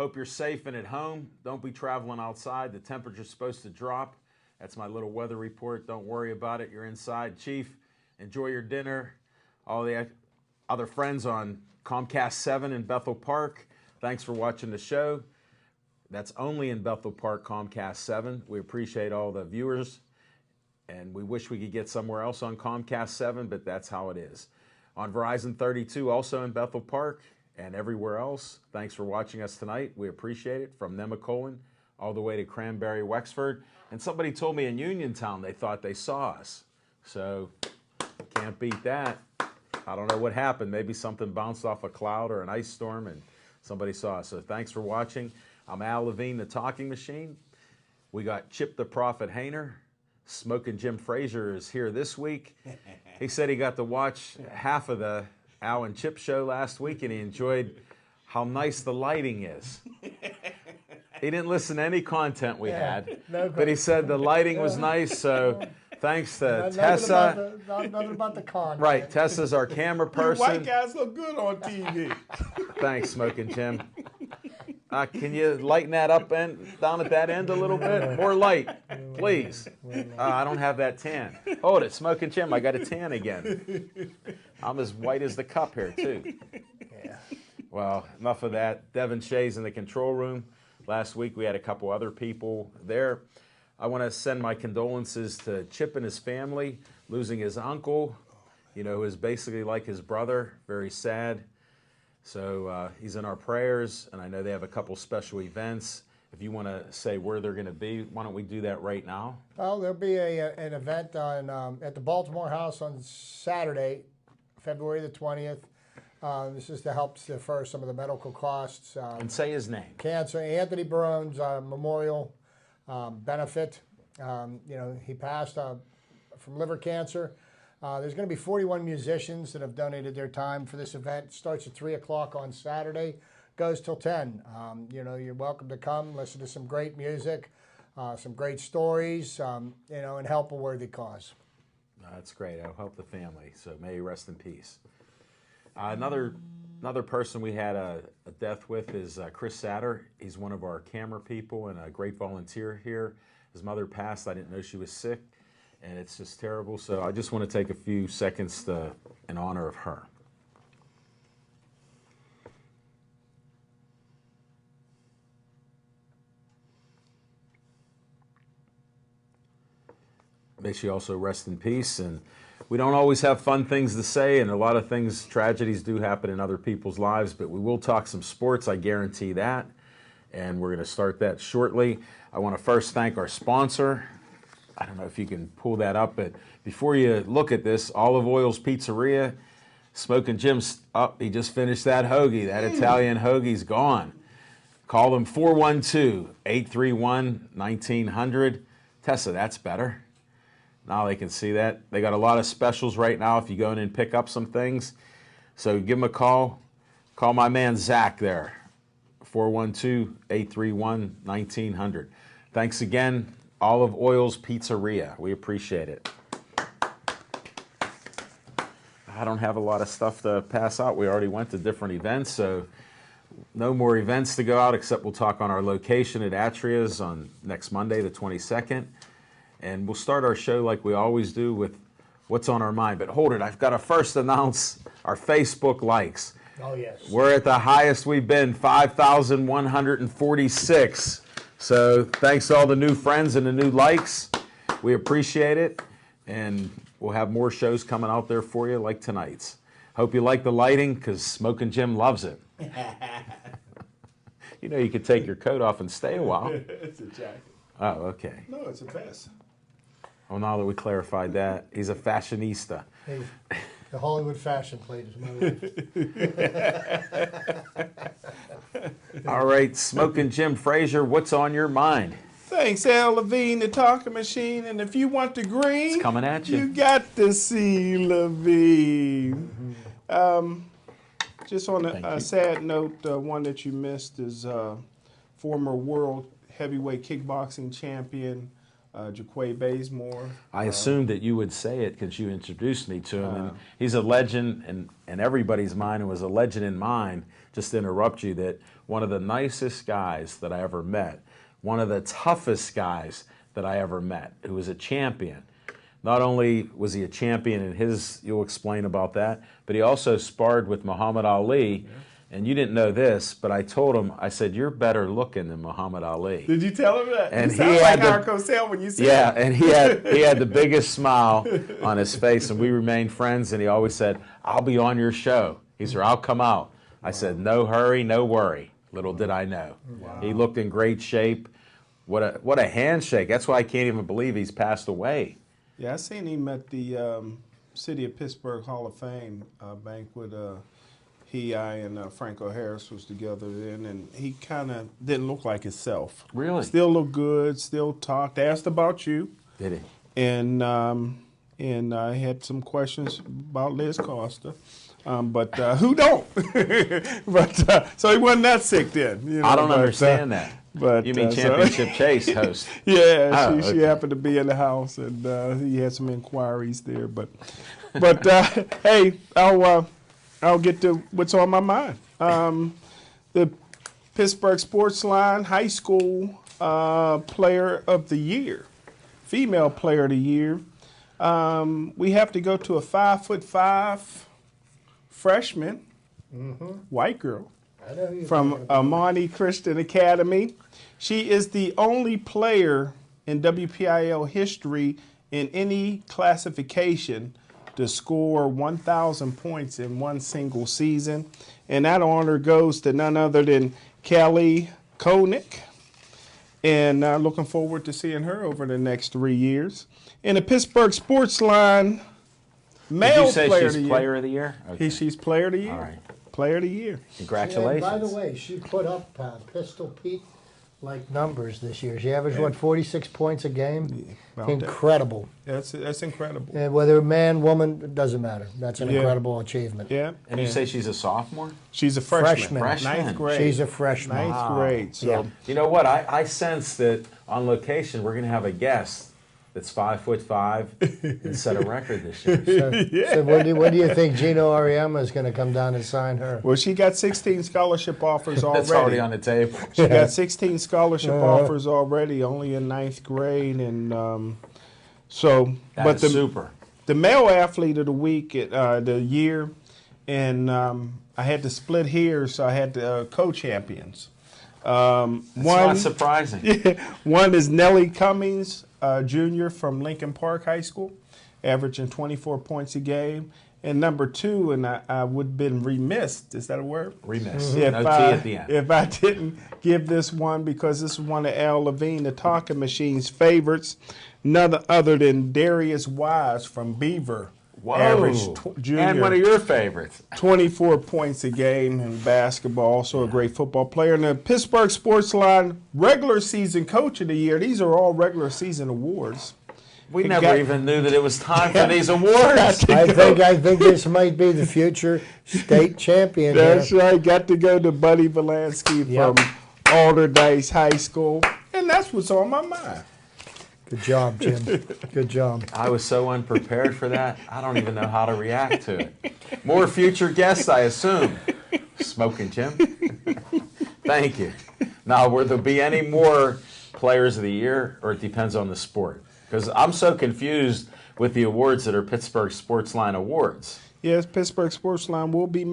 hope you're safe and at home. Don't be traveling outside. The temperature's supposed to drop. That's my little weather report. Don't worry about it. You're inside. Chief, enjoy your dinner. All the other friends on Comcast 7 in Bethel Park, thanks for watching the show. That's only in Bethel Park, Comcast 7. We appreciate all the viewers, and we wish we could get somewhere else on Comcast 7, but that's how it is. On Verizon 32, also in Bethel Park, and everywhere else. Thanks for watching us tonight. We appreciate it. From Nemacolin all the way to Cranberry, Wexford. And somebody told me in Uniontown they thought they saw us. So can't beat that. I don't know what happened. Maybe something bounced off a cloud or an ice storm and somebody saw us. So thanks for watching. I'm Al Levine, the Talking Machine. We got Chip the Prophet Hayner. Smoking Jim Frazier is here this week. He said he got to watch half of the Al and Chip show last week, and he enjoyed how nice the lighting is. He didn't listen to any content we had, but he said the lighting was nice, so thanks to Tessa. Nothing about the content. Right, Tessa's our camera person. White guys look good on TV. Thanks, Smoking Jim. Can you lighten that up and down at that end a little bit? More light, please. I don't have that tan. Hold it, Smoking Jim, I got a tan again. I'm as white as the cup here, too. Yeah. Well, enough of that. Devin Shea's in the control room. Last week we had a couple other people there. I want to send my condolences to Chip and his family, losing his uncle, who is basically like his brother, very sad. So he's in our prayers, and I know they have a couple special events. If you want to say where they're going to be, why don't we do that right now? Well, there'll be an event at the Baltimore House on Saturday, February the 20th. This is to help defer some of the medical costs. And say his name. Cancer, Anthony Burns Memorial Benefit. He passed from liver cancer. There's going to be 41 musicians that have donated their time for this event. It starts at 3 o'clock on Saturday, goes till 10. You're welcome to come, listen to some great music, some great stories, and help a worthy cause. That's great. I'll help the family. So may you rest in peace. Another person we had a death with is Chris Satter. He's one of our camera people and a great volunteer here. His mother passed. I didn't know she was sick, and it's just terrible. So I just want to take a few seconds in honor of her. May she also rest in peace. And we don't always have fun things to say, and a lot of things, tragedies do happen in other people's lives, but we will talk some sports, I guarantee that. And we're going to start that shortly. I want to first thank our sponsor. I don't know if you can pull that up, but before you look at this, Olive Oil's Pizzeria, Smoking Jim's up. He just finished that hoagie. That Italian hoagie's gone. Call them 412-831-1900. Tessa, that's better. Now they can see that. They got a lot of specials right now if you go in and pick up some things. So give them a call. Call my man Zach there, 412-831-1900. Thanks again, Olive Oil's Pizzeria. We appreciate it. I don't have a lot of stuff to pass out. We already went to different events, so no more events to go out, except we'll talk on our location at Atria's on next Monday, the 22nd. And we'll start our show like we always do with what's on our mind. But hold it, I've got to first announce our Facebook likes. Oh, yes. We're at the highest we've been, 5,146. So thanks to all the new friends and the new likes. We appreciate it. And we'll have more shows coming out there for you like tonight's. Hope you like the lighting, because Smoking Jim loves it. You could take your coat off and stay a while. It's a jacket. Oh, okay. No, it's a vest. Well, now that we clarified that, he's a fashionista. Hey, the Hollywood fashion plate is my life. All right, Smoking Jim Frazier, what's on your mind? Thanks, Al Levine, the Talking Machine. And if you want the green, It's coming at you. You got to see Levine. Just on a sad note, one that you missed is former world heavyweight kickboxing champion Jaquay Bazemore. I assumed that you would say it because you introduced me to him. And he's a legend in everybody's mind and was a legend in mine. Just to interrupt you, that one of the nicest guys that I ever met, one of the toughest guys that I ever met, who was a champion. Not only was he a champion in his, you'll explain about that, but he also sparred with Muhammad Ali. Yeah. And you didn't know this, but I told him, I said, you're better looking than Muhammad Ali. Did you tell him that? And he sounded like Howard Cosell when you said that. Yeah, and he had the biggest smile on his face, and we remained friends, and he always said, I'll be on your show. He said, I'll come out. I said, no hurry, no worry. Little did I know. Wow. He looked in great shape. What a handshake. That's why I can't even believe he's passed away. Yeah, I seen him at the City of Pittsburgh Hall of Fame banquet. I and Franco Harris was together then, and he kind of didn't look like himself. Really? Still looked good, still talked, asked about you. Did he? And I had some questions about Liz Costa. But who don't? But so he wasn't that sick then. You know, I don't understand that. But you mean Championship Chase host? Yeah, she happened to be in the house, and he had some inquiries there. But hey, I'll get to what's on my mind. The Pittsburgh Sportsline High School Player of the Year, Female Player of the Year. We have to go to a 5'5" freshman, white girl, from Amani Christian Academy. She is the only player in WPIL history in any classification to score 1,000 points in one single season. And that honor goes to none other than Kelly Koenig. And looking forward to seeing her over the next 3 years. In the Pittsburgh Sportsline Male Did you say Player she's of the Player Year. of the Year? Okay. She's Player of the Year. All right. Player of the Year. Congratulations. Yeah, by the way, she put up Pistol Pete-like numbers this year. She averaged, 46 points a game? Yeah, Incredible. That's incredible. And whether man, woman, it doesn't matter. That's an incredible achievement. Yeah. And you say she's a sophomore? She's a freshman. Freshman. Ninth grade. She's a freshman. Ninth grade. So Yeah. You know what? I sense that on location we're going to have a guest that's 5'5" and set a record this year. So when do you think Gino Auriemma is going to come down and sign her? Well, she got 16 scholarship offers already. That's already on the table. She got 16 scholarship offers already, only in ninth grade, and so. That is super. The male athlete of the week, the year, and I had to split here, so I had the co-champions. It's not surprising. One is Nellie Cummings, junior from Lincoln Park High School, averaging 24 points a game. And number two, and I would have been remiss, is that a word? Remiss. If No T at the end. If I didn't give this one, because this is one of Al Levine, the Talking Machine's favorites, none other than Darius Wise from Beaver. Whoa. Average junior. And one of your favorites. 24 points a game in basketball, also a great football player. And the Pittsburgh Sportsline regular season coach of the year. These are all regular season awards. We never even knew that it was time for these awards. I think this might be the future state champion. That's right. Got to go to Buddy Valansky from Alderdice High School. And that's what's on my mind. Good job, Jim. Good job. I was so unprepared for that. I don't even know how to react to it. More future guests, I assume. Smoking Jim. Thank you. Now, will there be any more players of the year, or it depends on the sport? Because I'm so confused with the awards that are Pittsburgh Sportsline Awards. Yes, Pittsburgh Sportsline will be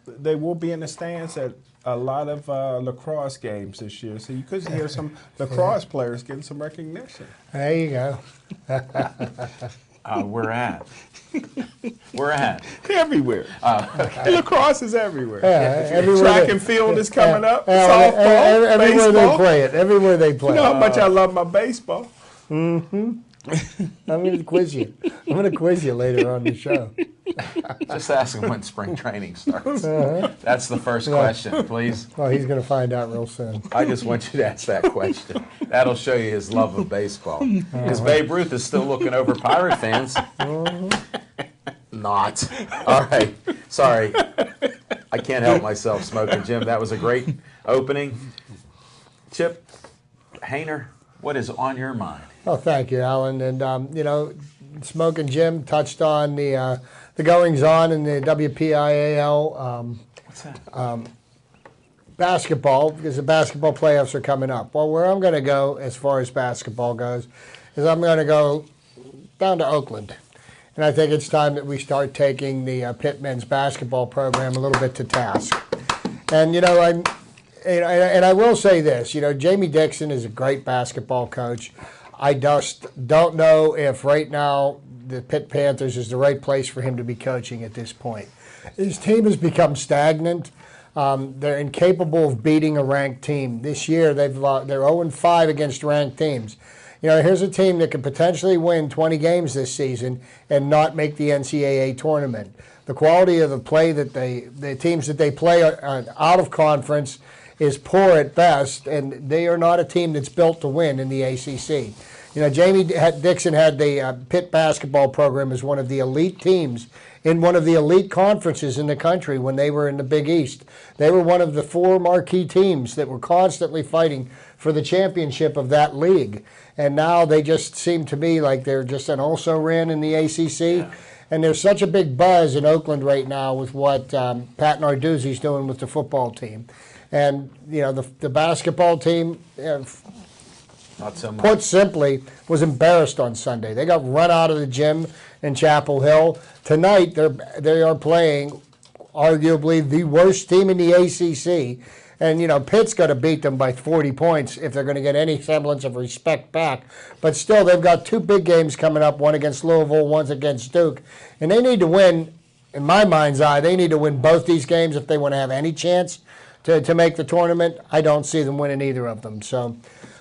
they will be in the stands at a lot of lacrosse games this year. So you could hear some lacrosse players getting some recognition. There you go. We're at. We're at. Everywhere. Lacrosse is everywhere. Yeah, everywhere Track and field is coming up. Softball, everywhere baseball. they play it. Everywhere they play You know it. how much I love my baseball. I'm going to quiz you. I'm going to quiz you later on the show. Just ask him when spring training starts. That's the first question, please. Oh, he's going to find out real soon. I just want you to ask that question. That'll show you his love of baseball. Because Babe Ruth is still looking over Pirate fans. Not. All right. Sorry. I can't help myself, Smoking Jim. That was a great opening. Chip Hainer, what is on your mind? Oh, thank you, Alan. And you know, Smoking Jim touched on the goings on in the WPIAL What's that? basketball, because the basketball playoffs are coming up. Well, where I'm going to go as far as basketball goes is I'm going to go down to Oakland. And I think it's time that we start taking the Pitt men's basketball program a little bit to task. And, you know, I will say this, you know, Jamie Dixon is a great basketball coach. I just don't know if right now the Pitt Panthers is the right place for him to be coaching at this point. His team has become stagnant. They're incapable of beating a ranked team. This year, they're 0-5 against ranked teams. You know, here's a team that could potentially win 20 games this season and not make the NCAA tournament. The quality of the play that the teams that they play out of conference is poor at best, and they are not a team that's built to win in the ACC. You know, Jamie Dixon had the Pitt basketball program as one of the elite teams in one of the elite conferences in the country when they were in the Big East. They were one of the 4 marquee teams that were constantly fighting for the championship of that league. And now they just seem to me like they're just an also-ran in the ACC. Yeah. And there's such a big buzz in Oakland right now with what Pat Narduzzi's doing with the football team. And, you know, the basketball team, not so much. Put simply, was embarrassed on Sunday. They got run out of the gym in Chapel Hill. Tonight, they are playing arguably the worst team in the ACC. And, you know, Pitt's got to beat them by 40 points if they're going to get any semblance of respect back. But still, they've got 2 big games coming up, one against Louisville, one against Duke. And they need to win, in my mind's eye, they need to win both these games if they want to have any chance to make the tournament. I don't see them winning either of them. So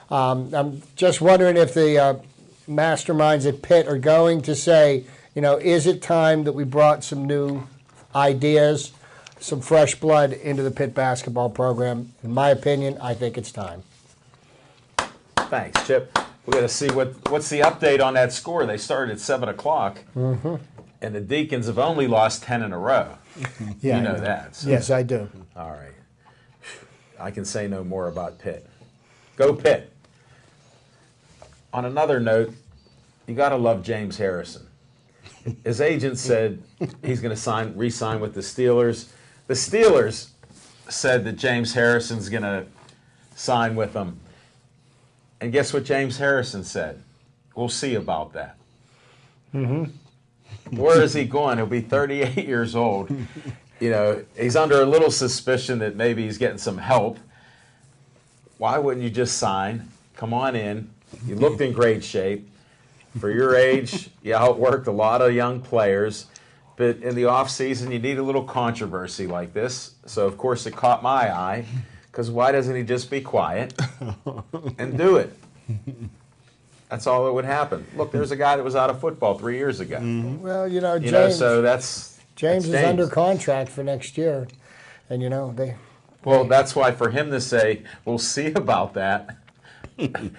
I'm just wondering if the masterminds at Pitt are going to say, you know, is it time that we brought some new ideas, some fresh blood into the Pitt basketball program? In my opinion, I think it's time. Thanks, Chip. We're going to see what's the update on that score. They started at 7 o'clock, and the Deacons have only lost 10 in a row. Yeah, you know that. So. Yes, I do. All right. I can say no more about Pitt. Go Pitt. On another note, you got to love James Harrison. His agent said he's going to re-sign with the Steelers. The Steelers said that James Harrison's going to sign with them. And guess what James Harrison said? We'll see about that. Where is he going? He'll be 38 years old. You know, he's under a little suspicion that maybe he's getting some help. Why wouldn't you just sign? Come on in. You looked in great shape. For your age, you outworked a lot of young players. But in the offseason, you need a little controversy like this. So, of course, it caught my eye. Because why doesn't he just be quiet and do it? That's all that would happen. Look, there's a guy that was out of football 3 years ago. Well, you know, so that's James is under contract for next year. And, you know, that's why for him to say, we'll see about that,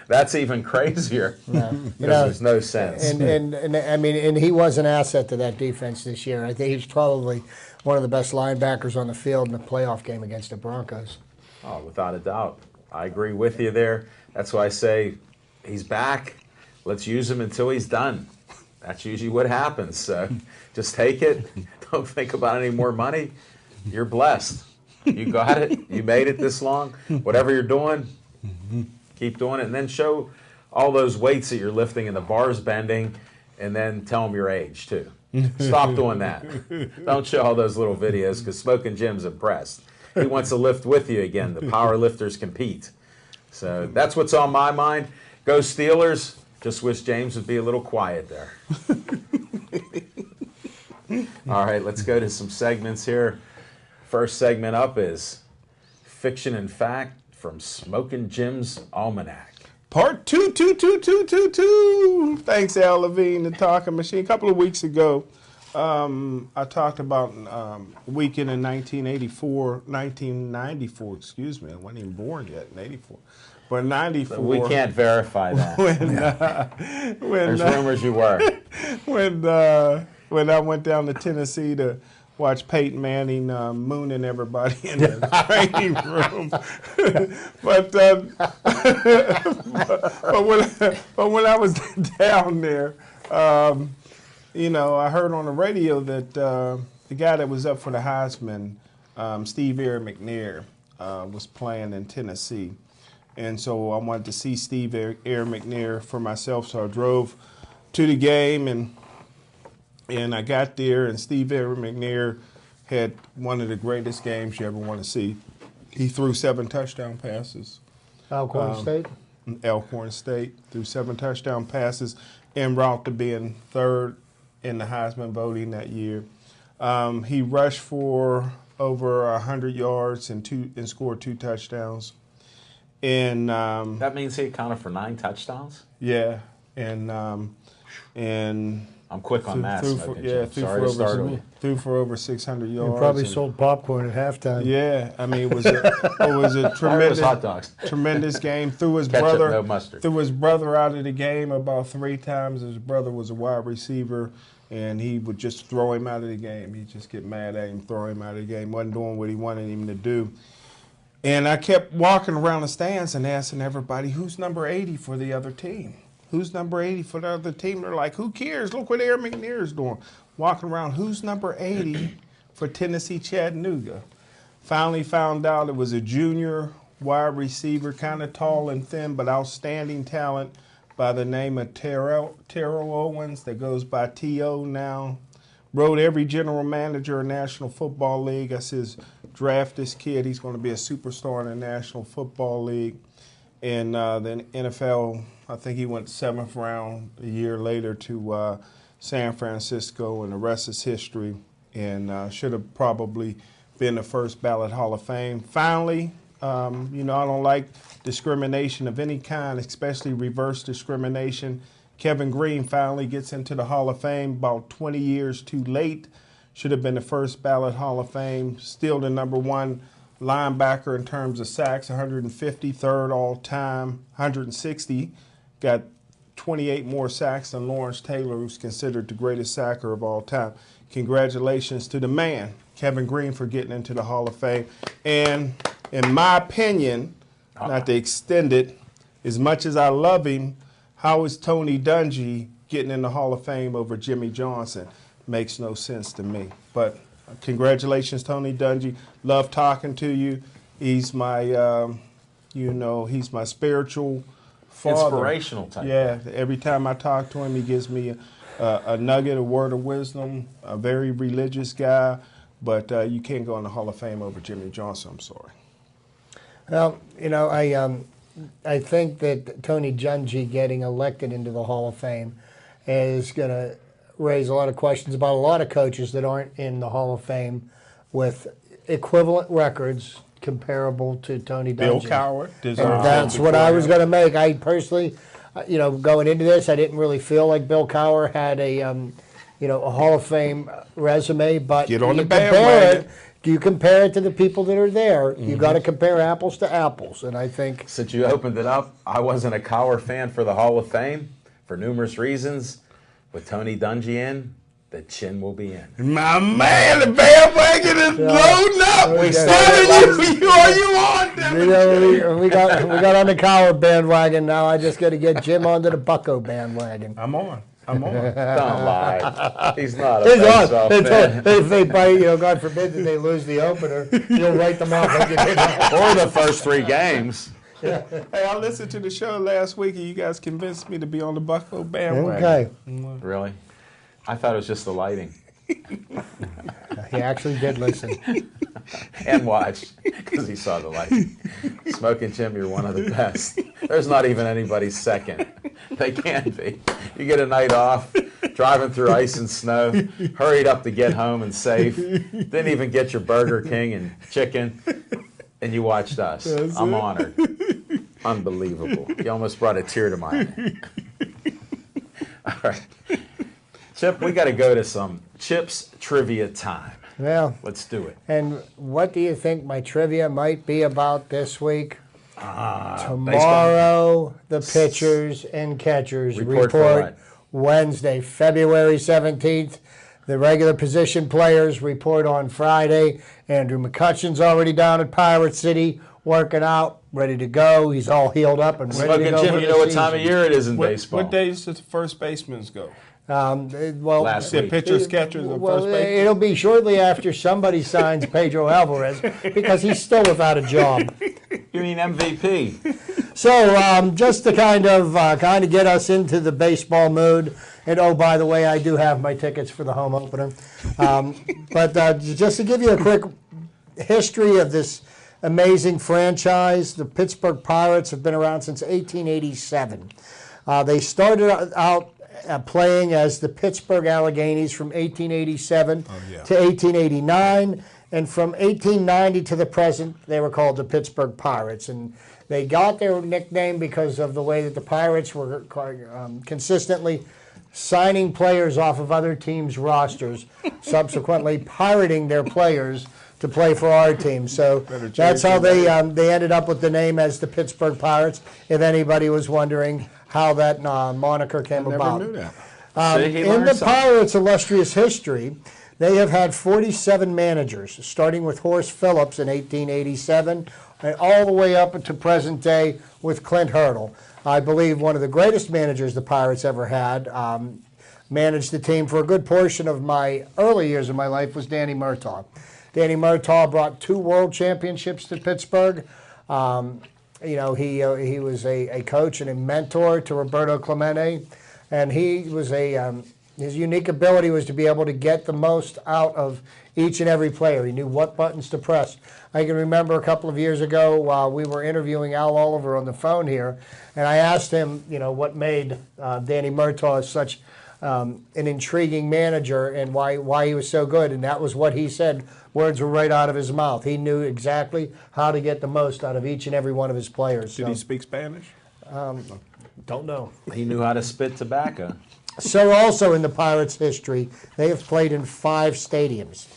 that's even crazier. No, there's no sense. And I mean, and he was an asset to that defense this year. I think he's probably one of the best linebackers on the field in the playoff game against the Broncos. Oh, without a doubt. I agree with you there. That's why I say he's back. Let's use him until he's done. That's usually what happens. So just take it. Don't think about any more money. You're blessed. You got it. You made it this long. Whatever you're doing, keep doing it. And then show all those weights that you're lifting and the bars bending, and then tell them your age, too. Stop doing that. Don't show all those little videos because Smoking Jim's impressed. He wants to lift with you again. The power lifters compete. So that's what's on my mind. Go Steelers. Just wish James would be a little quiet there. All right, let's go to some segments here. First segment up is Fiction and Fact from Smoking Jim's Almanac. Part 2. Thanks, Al Levine, the talking machine. A couple of weeks ago, I talked about weekend in 1994, excuse me. I wasn't even born yet in 84. But in 94. So we can't verify that. There's rumors you were. When I went down to Tennessee to watch Peyton Manning mooning everybody in the training room. but when I was down there, I heard on the radio that the guy that was up for the Heisman, Steve Air McNair, was playing in Tennessee. And so I wanted to see Steve Air McNair for myself, so I drove to the game, and I got there, and Steve Air McNair had one of the greatest games you ever want to see. He threw 7 touchdown passes. Alcorn State? Alcorn State, threw 7 touchdown passes, en route to being 3rd in the Heisman voting that year. He rushed for over 100 yards and scored 2 touchdowns. And that means he accounted for 9 touchdowns? Yeah, and I'm quick on that. Threw for over 600 yards. You probably sold popcorn at halftime. Yeah, I mean it was a tremendous hot dogs. Tremendous game. Threw his Ketchup, no mustard. Threw his brother out of the game about 3 times. His brother was a wide receiver, and he would just throw him out of the game. He'd just get mad at him, throw him out of the game. Wasn't doing what he wanted him to do. And I kept walking around the stands and asking everybody, who's number 80 for the other team? Who's number 80 for the other team? They're like, who cares? Look what Air McNair is doing. Walking around, who's number 80 for Tennessee Chattanooga? Finally found out it was a junior wide receiver, kind of tall and thin, but outstanding talent by the name of Terrell Owens, that goes by T.O. now. Wrote every general manager in National Football League. I says, draft this kid. He's going to be a superstar in the National Football League. And then NFL, I think he went 7th round a year later to San Francisco, and the rest is history. And should have probably been the first ballot Hall of Fame. Finally, I don't like discrimination of any kind, especially reverse discrimination. Kevin Green finally gets into the Hall of Fame about 20 years too late. Should have been the first ballot Hall of Fame. Still the number 1 linebacker in terms of sacks, 153rd all time, 160. Got 28 more sacks than Lawrence Taylor, who's considered the greatest sacker of all time. Congratulations to the man, Kevin Green, for getting into the Hall of Fame. And in my opinion, not to extend it, as much as I love him, how is Tony Dungy getting in the Hall of Fame over Jimmy Johnson? Makes no sense to me. But congratulations, Tony Dungy. Love talking to you. He's my, he's my spiritual father. Inspirational type. Yeah, every time I talk to him, he gives me a nugget, a word of wisdom, a very religious guy. But you can't go in the Hall of Fame over Jimmy Johnson, I'm sorry. Well, I think that Tony Dungy getting elected into the Hall of Fame is going to raise a lot of questions about a lot of coaches that aren't in the Hall of Fame with equivalent records comparable to Tony Dungy. Bill Cowher. And that's what I was going to make. I personally, going into this, I didn't really feel like Bill Cowher had a Hall of Fame resume, but get on the bandwagon. You compare it to the people that are there. You got to compare apples to apples, and I think since you opened it up, I wasn't a Cowher fan for the Hall of Fame for numerous reasons. With Tony Dungy in, the chin will be in. My man, the bandwagon is loading up. Are you on them? We got on the Cowher bandwagon. Now I just got to get Jim onto the Bucko bandwagon. I'm on. Don't lie. He's not a baseball fan. If they God forbid that they lose the opener, you'll write them off like you did. Or the first 3 games. Yeah. Hey, I listened to the show last week, and you guys convinced me to be on the Bucko bandwagon. Okay. Really? I thought it was just the lighting. He actually did listen. And watch, because he saw the lighting. Smoking Jim, you're one of the best. There's not even anybody second. They can't be. You get a night off, driving through ice and snow, hurried up to get home and safe, didn't even get your Burger King and chicken, and you watched us. I'm honored. Unbelievable. You almost brought a tear to my eye. All right. Chip, we got to go to some Chip's trivia time. Well, let's do it. And what do you think my trivia might be about this week? Tomorrow, the pitchers and catchers report Wednesday, February 17th. The regular position players report on Friday. Andrew McCutcheon's already down at Pirate City, working out, ready to go. He's all healed up and ready to Smoking go. Jim, for you the know what season. time of year it is in baseball. What days does the first baseman go? Well, Last The week. pitchers, catchers, and well, first baseman. it'll be shortly after somebody signs Pedro Alvarez because he's still without a job. You mean MVP? So just to kind of get us into the baseball mood, and oh, by the way, I do have my tickets for the home opener. But just to give you a quick history of this amazing franchise, the Pittsburgh Pirates have been around since 1887. They started out playing as the Pittsburgh Alleghenies from 1887 to 1889, and from 1890 to the present, they were called the Pittsburgh Pirates. And they got their nickname because of the way that the Pirates were consistently signing players off of other teams' rosters, subsequently pirating their players to play for our team. So that's how they ended up with the name as the Pittsburgh Pirates, if anybody was wondering how that moniker came about. Never knew that. See, he In learned the something. Pirates' illustrious history, they have had 47 managers, starting with Horace Phillips in 1887, and all the way up to present day with Clint Hurdle. I believe one of the greatest managers the Pirates ever had. Managed the team for a good portion of my early years of my life was Danny Murtaugh. Danny Murtaugh brought 2 world championships to Pittsburgh. He was a coach and a mentor to Roberto Clemente, and he was his unique ability was to be able to get the most out of each and every player. He knew what buttons to press. I can remember a couple of years ago while we were interviewing Al Oliver on the phone here, and I asked him, what made Danny Murtaugh such an intriguing manager and why he was so good, and that was what he said. Words were right out of his mouth. He knew exactly how to get the most out of each and every one of his players. Did he speak Spanish? Don't know. He knew how to spit tobacco. So also in the Pirates' history, they have played in 5 stadiums.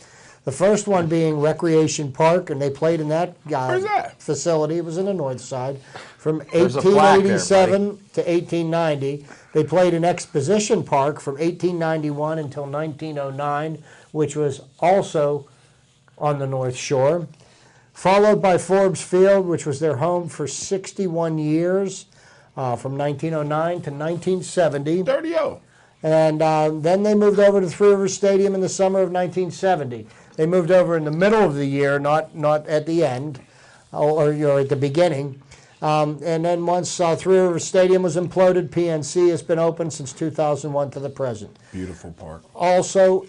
The first one being Recreation Park, and they played in that Where's that? facility. It was in the north side. From There's a plaque there, 1887 to 1890, they played in Exposition Park from 1891 until 1909, which was also on the North Shore, followed by Forbes Field, which was their home for 61 years, from 1909 to 1970. 30-0. And then they moved over to Three Rivers Stadium in the summer of 1970. They moved over in the middle of the year, not at the end, or at the beginning. And then once Three Rivers Stadium was imploded, PNC has been open since 2001 to the present. Beautiful park. Also,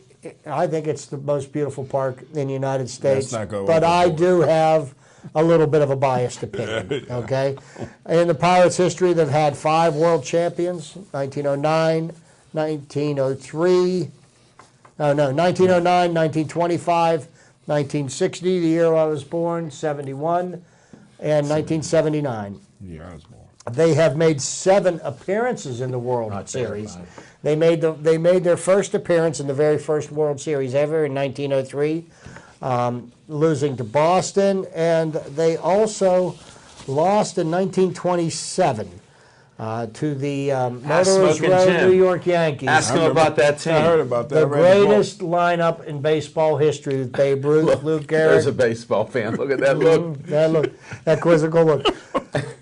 I think it's the most beautiful park in the United States. not go but I overboard. do have a little bit of a biased opinion, okay? In the Pirates' history, they've had 5 world champions, 1909, 1903, 1909, 1925, 1960, the year I was born, 71, and 1979. Yeah, I was born. They have made 7 appearances in the World Not Series. terrified. They made their first appearance in the very first World Series ever in 1903, losing to Boston, and they also lost in 1927 to the Murderers Smoking Row Jim. New York Yankees. Ask him about that team. I heard about that. The I read the book. greatest lineup in baseball history with Babe Ruth, Luke There's a Gehrig. baseball fan. Look at that look. That quizzical look.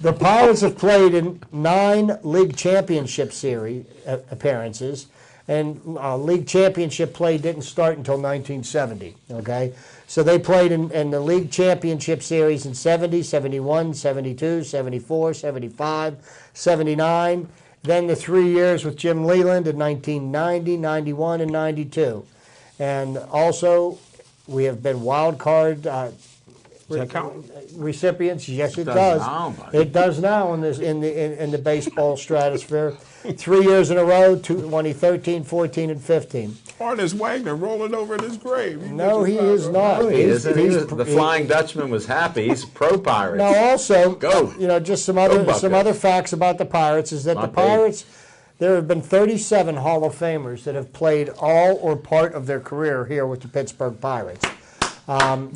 The Pirates have played in 9 league championship series appearances, and league championship play didn't start until 1970. Okay, so they played in the league championship series in 70, 71, 72, 74, 75, 79. Then the 3 years with Jim Leland in 1990, 91, and 92. And also, we have been wild card Does that count? recipients. Yes, it Does does. now, buddy. It does now in the baseball stratosphere. 3 years in a row: 2013, 14, and 15. Ernest Wagner rolling over in his grave. No, he is not. No, he isn't. He's- The Flying Dutchman was happy. He's pro Pirates. Now, also, Go. just some Buckeyes. other facts about the Pirates is that the Not big. Pirates. There have been 37 Hall of Famers that have played all or part of their career here with the Pittsburgh Pirates.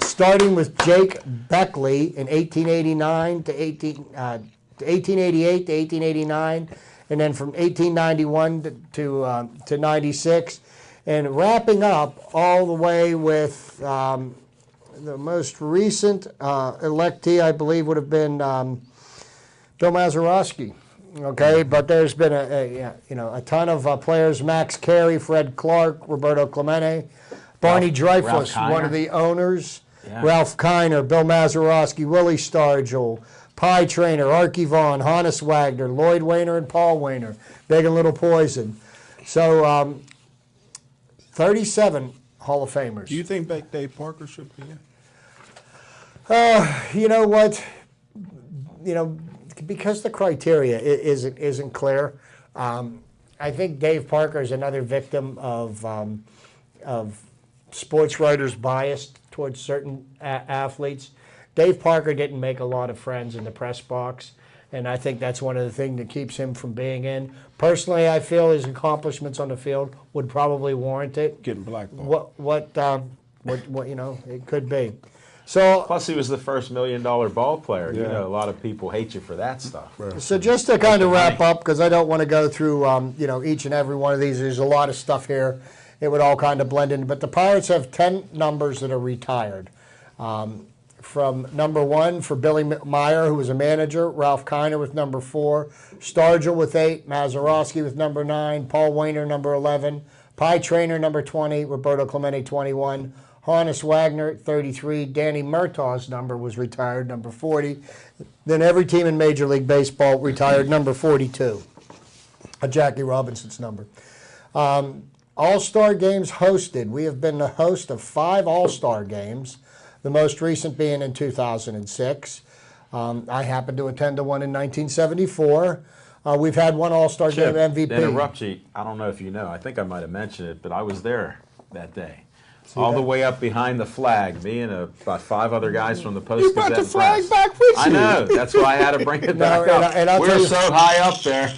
Starting with Jake Beckley in 1889 to 1888 to 1889, and then from 1891 to 96. And wrapping up all the way with the most recent electee, I believe, would have been Bill Mazeroski. Okay, but there's been a ton of players: Max Carey, Fred Clark, Roberto Clemente, Barney Dreyfuss, one of the owners, Ralph Kiner, Bill Mazeroski, Willie Stargell, Pie Trainer, Archie Vaughn, Hannes Wagner, Lloyd Wayner, and Paul Wayner, Big and Little Poison. So 37 Hall of Famers. Do you think Dave Parker should be in? You know what? Because the criteria isn't clear, I think Dave Parker is another victim of sports writers' bias towards certain athletes. Dave Parker didn't make a lot of friends in the press box, and I think that's one of the things that keeps him from being in. Personally, I feel his accomplishments on the field would probably warrant it. Getting blackballed. What it could be. So, plus, he was the first $1 million ball player. You know, a lot of people hate you for that stuff. So just to kind of wrap up, because I don't want to go through each and every one of these. There's a lot of stuff here. It would all kind of blend in. But the Pirates have 10 numbers that are retired. From number 1 for Billy Meyer, who was a manager, Ralph Kiner with number 4, Stargell with 8, Mazeroski with number 9, Paul Wayner number 11, Pie Trainer number 20, Roberto Clemente 21, Hannes Wagner 33, Danny Murtaugh's number was retired, number 40. Then every team in Major League Baseball retired, number 42, Jackie Robinson's number. All-Star games hosted. We have been the host of 5 All-Star games, the most recent being in 2006. I happened to attend one in 1974. We've had one All-Star game MVP. To interrupt you, I don't know if you know, I think I might have mentioned it, but I was there that day. All the way up behind the flag, me and about 5 other guys from the Post You brought Gazette the flag Press. back with you. I know. That's why I had to bring it back up. and I'll we tell were you- so high up there.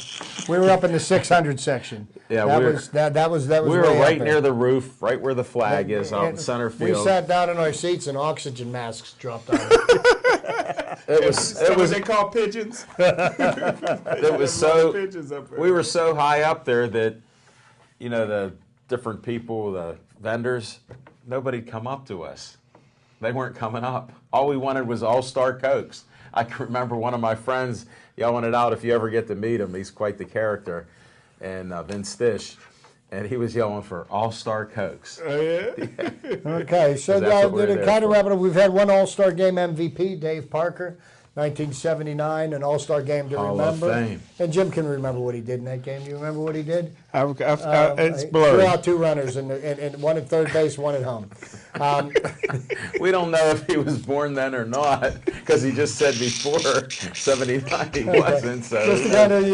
We were up in the 600 section. Yeah, that was we were way up right there. near the roof, right where the flag is, out in center We field. sat down in our seats and oxygen masks dropped out. It was they call pigeons. it was so Pigeons up there. we were so high up there that the different people, the vendors, nobody'd come up to us. They weren't coming up. All we wanted was All-Star Cokes. I can remember one of my friends yelling it out. If you ever get to meet him, he's quite the character, and Vince Stish, and he was yelling for All-Star Cokes. Oh, yeah? Okay, so That's what we're to there kind of for. wrap it up, we've had one All-Star Game MVP, Dave Parker, 1979, an All-Star game to Hall of remember. Fame. And Jim can remember what he did in that game. Do you remember what he did? It's He blurry. threw out 2 runners, and one at third base, one at home. We don't know if he was born then or not, because he just said before 79 he wasn't. So Just to kind of,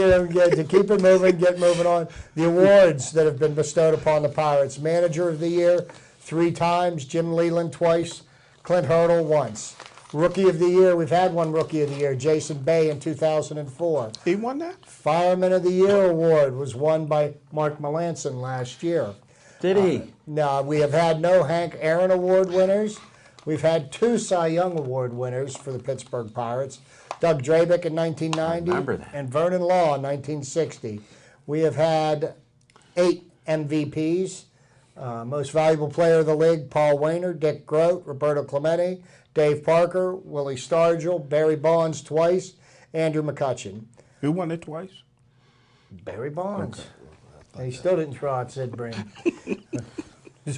to keep it moving, get moving on. The awards that have been bestowed upon the Pirates. Manager of the Year, 3 times. Jim Leland twice. Clint Hurdle once. Rookie of the Year, we've had one Rookie of the Year, Jason Bay in 2004. He won that? Fireman of the Year award was won by Mark Melanson last year. did he? No, we have had no Hank Aaron Award winners. We've had 2 Cy Young Award winners for the Pittsburgh Pirates. Doug Drabick in 1990 remember that. and Vernon Law in 1960. We have had 8 MVPs. Most Valuable Player of the League, Paul Wayner, Dick Groat, Roberto Clemente, Dave Parker, Willie Stargell, Barry Bonds twice, Andrew McCutchen. Who won it twice? Barry Bonds. He still didn't throw out Sid Bream.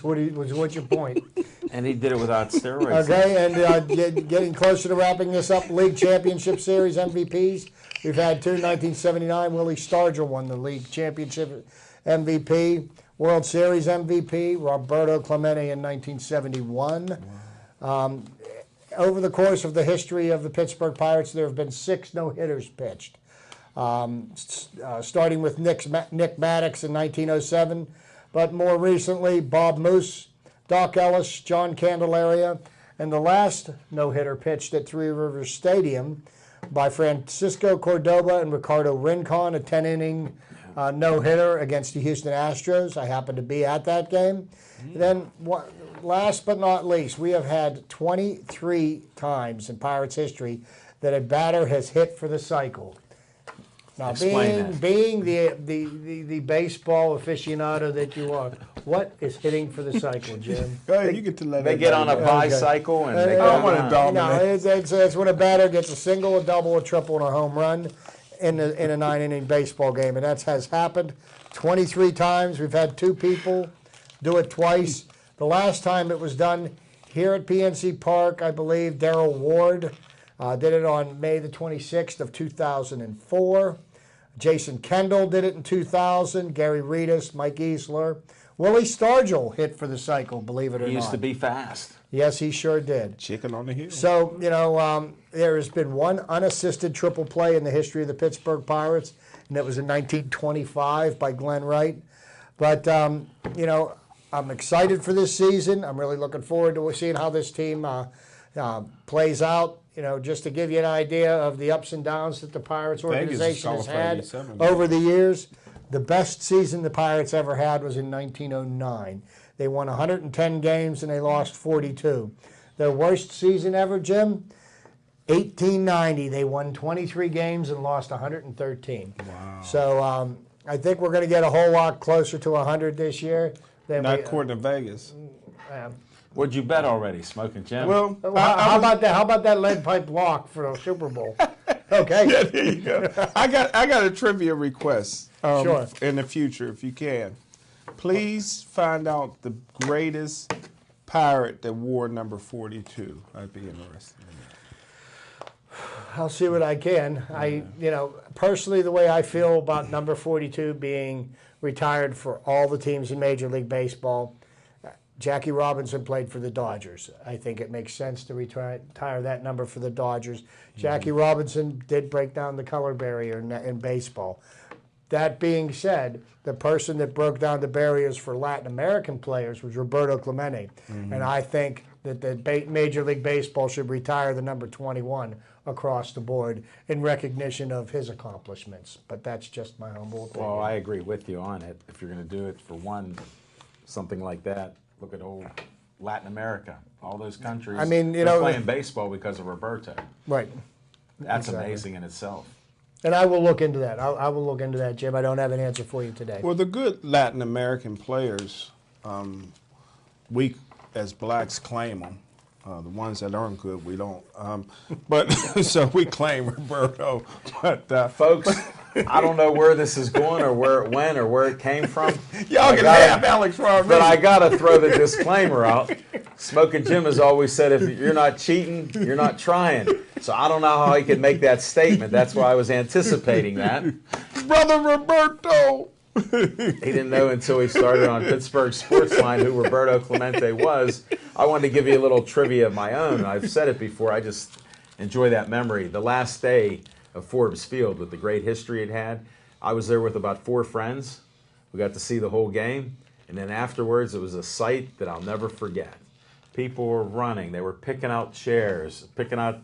What's your point? And he did it without steroids. Okay, and getting closer to wrapping this up, League Championship Series MVPs. We've had 2. 1979, Willie Stargell won the League Championship MVP. World Series MVP, Roberto Clemente in 1971. Over the course of the history of the Pittsburgh Pirates, there have been 6 no-hitters pitched. Starting with Nick Maddox in 1907, but more recently, Bob Moose, Doc Ellis, John Candelaria, and the last no-hitter pitched at Three Rivers Stadium by Francisco Cordoba and Ricardo Rincon, a 10-inning no-hitter against the Houston Astros. I happened to be at that game. Then, last but not least, we have had 23 times in Pirates history that a batter has hit for the cycle. Now, Explain that. being the baseball aficionado that you are, what is hitting for the cycle, Jim? Go ahead, you get to let They get on a everybody bicycle and they I go don't want to around. dominate. No, it's when a batter gets a single, a double, a triple, and a home run in a 9-inning baseball game, and that has happened 23 times. We've had 2 people do it twice. The last time it was done here at PNC Park, I believe Darrell Ward did it on May the 26th of 2004. Jason Kendall did it in 2000. Gary Reedus, Mike Easler. Willie Stargell hit for the cycle, believe it or He not. used to be fast. Yes, he sure did. Chicken on the hill. So, there has been one unassisted triple play in the history of the Pittsburgh Pirates, and it was in 1925 by Glenn Wright. But, I'm excited for this season. I'm really looking forward to seeing how this team plays out. Just to give you an idea of the ups and downs that the Pirates organization has had over the years, the best season the Pirates ever had was in 1909. They won 110 games and they lost 42. Their worst season ever, Jim? 1890. They won 23 games and lost 113. Wow. So I think we're going to get a whole lot closer to 100 this year. Not according to Vegas. What'd you bet already, Smoking Jim? Well, How about that? How about that lead pipe lock for the Super Bowl? Okay. yeah, there you go. I got a trivia request. Sure. In the future, if you can, please find out the greatest pirate that wore number 42. I'd be interested in that. I'll see what I can. Personally, the way I feel about number 42 being retired for all the teams in Major League Baseball, Jackie Robinson played for the Dodgers. I think it makes sense to retire that number for the Dodgers. Jackie Robinson did break down the color barrier in baseball. That being said, the person that broke down the barriers for Latin American players was Roberto Clemente. And I think that the Major League Baseball should retire the number 21 across the board in recognition of his accomplishments. But that's just my humble opinion. Well, I agree with you on it. If you're going to do it for something like that, look at old Latin America, all those countries. I mean, they're playing baseball because of Roberto. Right. That's Exactly. amazing in itself. And I will look into that. I will look into that, Jim. I don't have an answer for you today. Well, the good Latin American players, we as blacks claim them. The ones that aren't good, we don't. But so we claim Roberto. But Folks, I don't know where this is going or where it went or where it came from. y'all can have Alex Rodriguez. But I got to throw the disclaimer out. Smoking Jim has always said, if you're not cheating, you're not trying. So I don't know how he could make that statement. That's why I was anticipating that. Brother Roberto. He didn't know until he started on Pittsburgh Sportsline who Roberto Clemente was. I wanted to give you a little trivia of my own. I've said it before. I just enjoy that memory. The last day of Forbes Field with the great history it had, I was there with about 4 friends. We got to see the whole game. And then afterwards, it was a sight that I'll never forget. People were running. They were picking out chairs, picking out,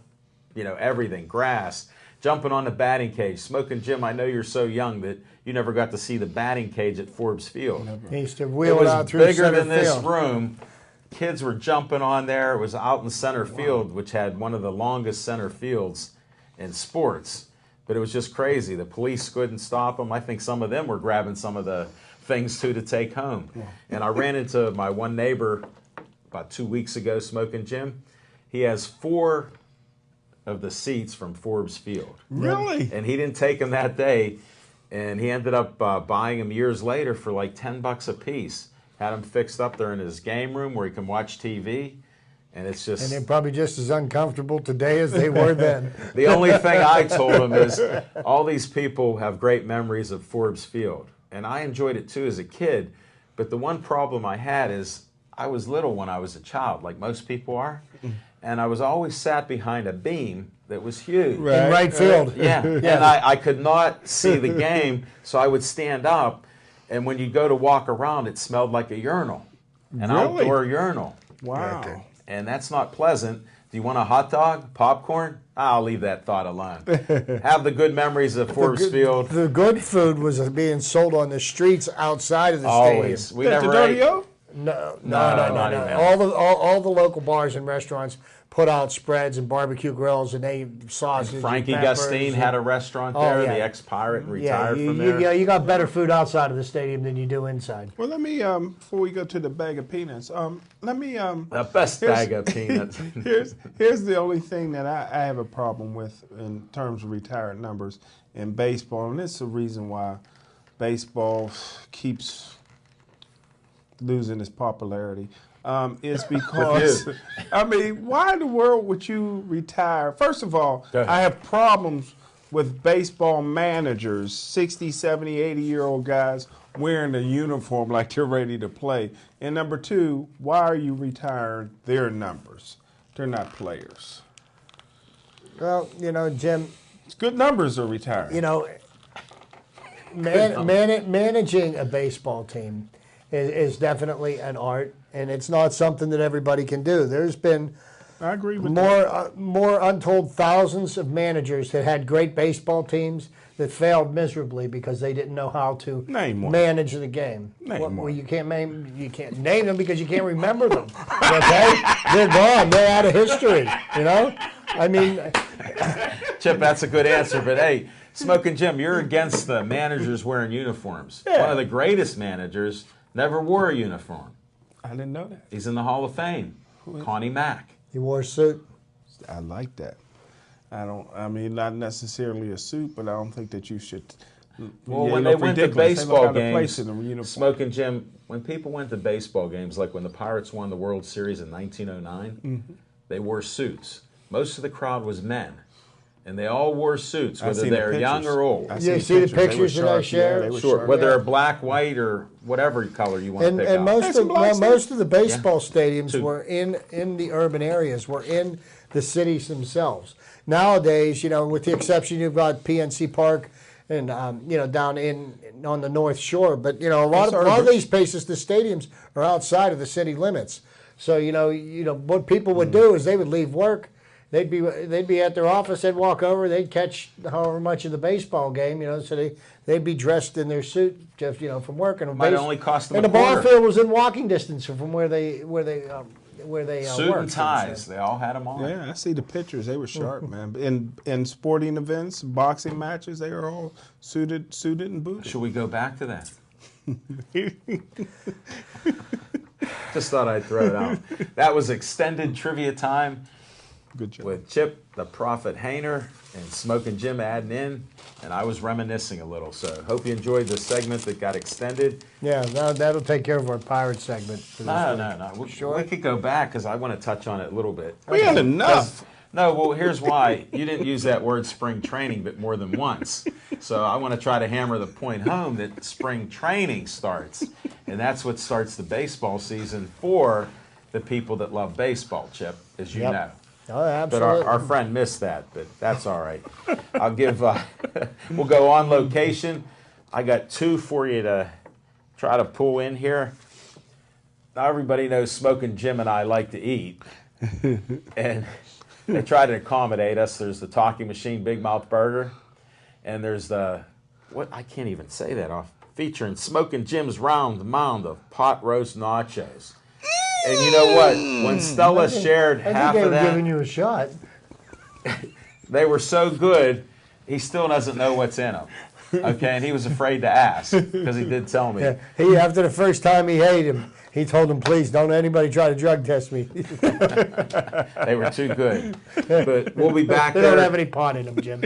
everything, grass, jumping on the batting cage. Smoking Jim, I know you're so young that you never got to see the batting cage at Forbes Field. He used to It wheel it was out through bigger center than this field. room. Kids were jumping on there. It was out in center field, which had one of the longest center fields in sports. But it was just crazy. The police couldn't stop them. I think some of them were grabbing some of the things, too, to take home. And I ran into my one neighbor about 2 weeks ago, Smoking Jim. He has 4 of the seats from Forbes Field. Really? And he didn't take them that day. And he ended up buying them years later for like $10 a piece. Had them fixed up there in his game room where he can watch TV. And it's just... And they're probably just as uncomfortable today as they were then. The only thing I told him is all these people have great memories of Forbes Field. And I enjoyed it too as a kid. But the one problem I had is I was little when I was a child, like most people are. And I was always sat behind a beam that was huge. Right. In right field. Yeah, and I could not see the game, so I would stand up, and when you go to walk around, it smelled like a urinal, an Really? outdoor urinal. Wow. And that's not pleasant. Do you want a hot dog, popcorn? I'll leave that thought alone. Have the good memories of Forbes Field. The good food was being sold on the streets outside of the Always. stadium. We At the never Dirty ate. O? No, not even. All the local bars and restaurants put out spreads and barbecue grills, and they sausage. Frankie and peppers Gustine and- had a restaurant Oh, there, yeah. the ex-Pirate, Yeah, retired from you, there. you got better food outside of the stadium than you do inside. Well, let me before we go to the bag of peanuts, let me The best bag of peanuts. here's the only thing that I have a problem with in terms of retired numbers in baseball, and it's the reason why baseball keeps losing its popularity. Is because I mean, why in the world would you retire? First of all, Go ahead. I have problems with baseball managers, 60, 70, 80-year-old guys wearing a uniform like they're ready to play. And number two, why are you retiring their numbers? They're not players. Well, Jim, It's good numbers are retiring. managing a baseball team is definitely an art, and it's not something that everybody can do. There's been I agree with that. more untold thousands of managers that had great baseball teams that failed miserably because they didn't know how to Name one. manage the game. Name Well, one. you can't name them because you can't remember them. Okay, they're gone. They're out of history. I mean, Chip, that's a good answer. But hey, Smoking Jim, you're against the managers wearing uniforms. Yeah. One of the greatest managers never wore a uniform. I didn't know that. He's in the Hall of Fame. Connie Mack. he wore a suit. I like that. I mean, not necessarily a suit, but I don't think that you should. Well, yeah, when it they look went to ridiculous. They look baseball out of place games, in a uniform. Smoking Jim, when people went to baseball games, like when the Pirates won the World Series in 1909, they wore suits. Most of the crowd was men, and they all wore suits, I whether seen the they're young pictures. or old. I You seen see the They were pictures that I sharp. shared? Yeah, they were Sure, sharp. whether yeah. they're black, white, or whatever color you want to pick And out. most That's some black most of the baseball stadiums Two. were in the urban areas, were in the cities themselves. Nowadays, with the exception, you've got PNC Park and down on the North Shore, but a lot of urban. these places, the stadiums are outside of the city limits. So what people would do is they would leave work. They'd be at their office. They'd walk over. They'd catch however much of the baseball game. So they'd be dressed in their suit, just from work. And Might only cost them and a the ball quarter. field was in walking distance from where they Suit worked. and ties, they all had them on. Yeah, I see the pictures. They were sharp, man. In sporting events, boxing matches, they were all suited and booted. Should we go back to that? Just thought I'd throw it out. That was extended trivia time Good job. with Chip, the Prophet Hayner, and Smoking Jim adding in, and I was reminiscing a little. So hope you enjoyed this segment that got extended. Yeah, that'll take care of our pirate segment. For this No. week. We could go back because I want to touch on it a little bit. We had enough. No, well, here's why. You didn't use that word spring training but more than once. So I want to try to hammer the point home that spring training starts. And that's what starts the baseball season for the people that love baseball, Chip, as you Yep. know. Oh, But absolutely. our friend missed that, but that's all right. I'll give, we'll go on location. I got two for you to try to pull in here. Now, everybody knows Smoking Jim and I like to eat. And they try to accommodate us. There's the Talking Machine Big Mouth Burger. And there's the, I can't even say that off, featuring Smoking Jim's Round Mound of pot roast nachos. And you know what? When Stella shared I half think they of were that, giving you a shot. they were so good, he still doesn't know what's in them. Okay, and he was afraid to ask because he did tell me. Yeah, he after the first time he ate him, he told him, "Please don't anybody try to drug test me. They were too good. But we'll be back They don't there. have any pot in them, Jim."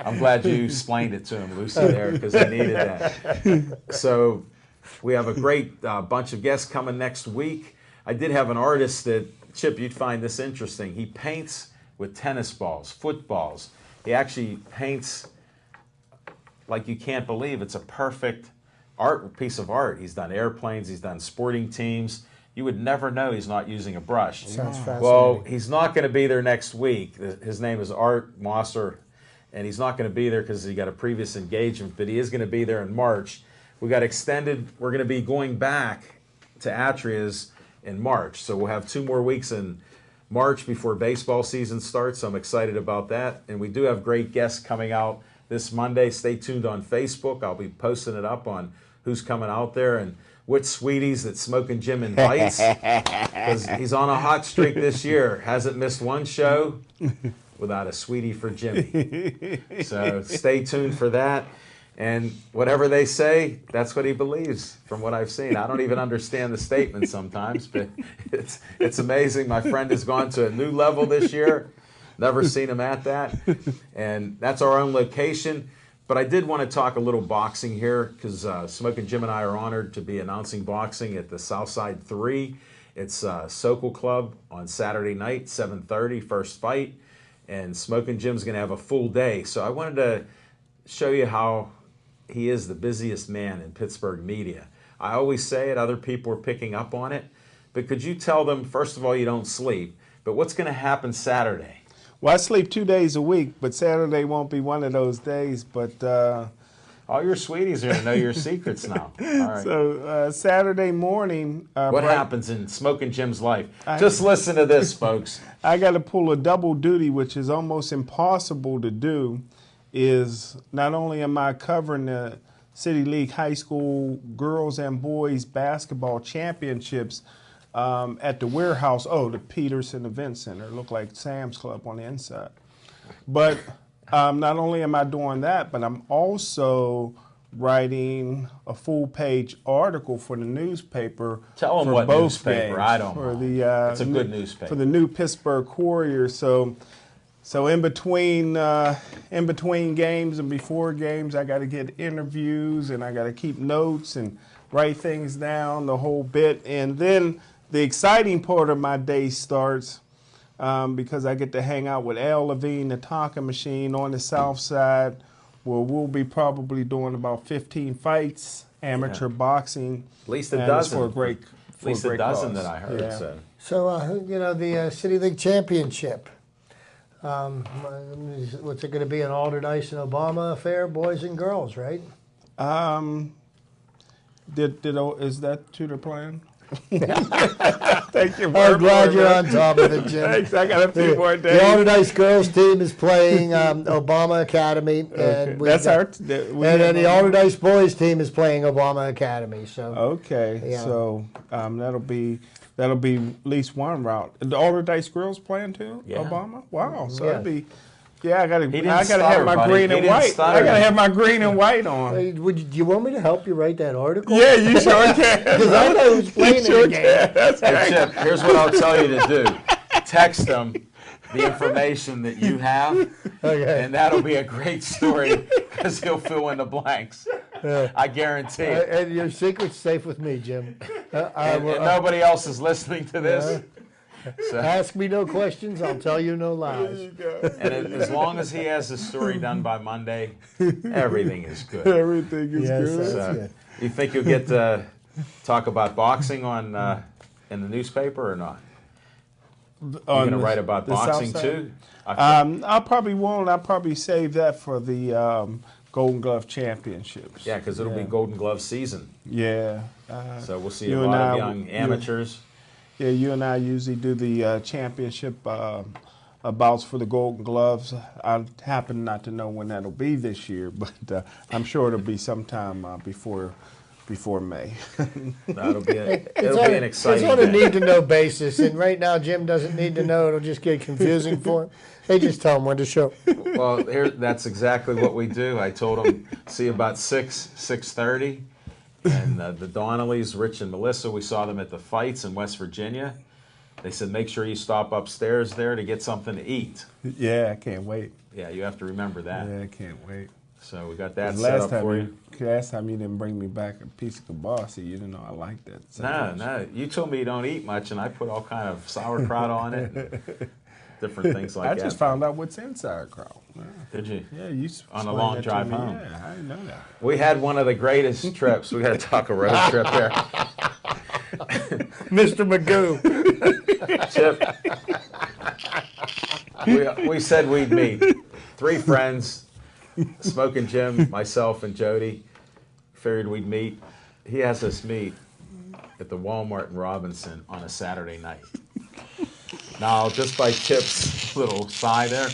I'm glad you explained it to him, Lucy, there, because I needed that. So we have a great bunch of guests coming next week. I did have an artist that, Chip, you'd find this interesting. He paints with tennis balls, footballs. He actually paints like you can't believe. It's a perfect piece of art. He's done airplanes. He's done sporting teams. You would never know he's not using a brush. Sounds fascinating. Well, he's not going to be there next week. His name is Art Mosser, and he's not going to be there because he got a previous engagement, but he is going to be there in March. We got extended. We're going to be going back to Atria's in March, so we'll have 2 more weeks in March before baseball season starts. So I'm excited about that, and we do have great guests coming out this Monday. Stay tuned on Facebook. I'll be posting it up on who's coming out there and which sweeties that Smoking Jim invites. Because he's on a hot streak this year. Hasn't missed one show without a sweetie for Jimmy. So stay tuned for that. And whatever they say, that's what he believes from what I've seen. I don't even understand the statement sometimes, but it's amazing. My friend has gone to a new level this year. Never seen him at that. And that's our own location. But I did want to talk a little boxing here because Smoking Jim and I are honored to be announcing boxing at the Southside 3. It's Sokol Club on Saturday night, 7:30, first fight. And Smoking Jim's going to have a full day. So I wanted to show you how he is the busiest man in Pittsburgh media. I always say it, other people are picking up on it. But could you tell them, first of all, you don't sleep, but what's going to happen Saturday? Well, I sleep 2 days a week, but Saturday won't be one of those days. But all your sweeties are going to know your secrets now. All right. So Saturday morning. What happens in Smoking Jim's life? Just listen to this, folks. I got to pull a double duty, which is almost impossible to do. Is not only am I covering the City League High School girls and boys basketball championships at the warehouse, the Peterson Event Center. It looked like Sam's Club on the inside. But not only am I doing that, but I'm also writing a full-page article for the newspaper. Tell them for what both newspaper. games, I don't for know. It's a good newspaper. For the new Pittsburgh Courier. So in between games and before games, I got to get interviews and I got to keep notes and write things down, the whole bit. And then the exciting part of my day starts because I get to hang out with Al Levine, the Tonka Machine, on the South Side, where we'll be probably doing about 15 fights, amateur boxing. At least a dozen. For a great dozen cause. that I heard. Yeah. So, the City League Championship. What's it going to be, an Alderdice and Obama affair, boys and girls, right? Is that to the plan? Thank you. I'm glad you're on top of it, Jim. Thanks. I got a few more The days. Alderdice girls team is playing Obama Academy, and then the Alderdice boys team is playing Obama Academy. So okay, yeah. So that'll be at least one route. The Alderdice girls playing too. Yeah. Obama. Wow. So Yeah. that'd be. Yeah, I gotta didn't have stutter, my buddy. green He and didn't white. stutter. I gotta have my green and white on. do you want me to help you write that article? Yeah, you sure can. Because I know who's playing sure in the game. can. That's Hey, right. Chip, here's what I'll tell you to do. Text them the information that you have, Okay. and that'll be a great story because he'll fill in the blanks. I guarantee it. And your secret's safe with me, Jim. And nobody else is listening to this. So, Ask me no questions, I'll tell you no lies. and as long as he has the story done by Monday, everything is good. Everything is Yes, good. that's So, good. you think you'll get to talk about boxing on in the newspaper or not? You're going to write about the South boxing Side? too? I probably won't. I'll probably save that for the Golden Glove Championships. Yeah, because it'll be Golden Glove season. Yeah. So we'll see a You and lot of I- young amateurs. Yeah, you and I usually do the championship bouts for the Golden Gloves. I happen not to know when that'll be this year, but I'm sure it'll be sometime before May. It'll be an It's exciting on a day. need-to-know basis, and right now Jim doesn't need to know. It'll just get confusing for him. Hey, just tell him when to show. Well, that's exactly what we do. I told them, see you about 6:30. And the Donnellys, Rich and Melissa, we saw them at the fights in West Virginia. They said, make sure you stop upstairs there to get something to eat. Yeah, I can't wait. Yeah, you have to remember that. Yeah, I can't wait. So we got that set up for you. Last time you didn't bring me back a piece of kibasi. You didn't know I like that. so much. No, you told me you don't eat much, and I put all kind of sauerkraut on it, and different things like I that. just found out what's in sauerkraut. Yeah, Did you? yeah you On a explained long that to drive me. home. Yeah, I didn't know that. We had one of the greatest trips. We got to talk a road trip here. Mr. Magoo. Chip, we said we'd meet. 3 friends, Smoking Jim, myself, and Jody. Figured we'd meet. He has us meet at the Walmart in Robinson on a Saturday night. Now, just by Chip's little sigh there,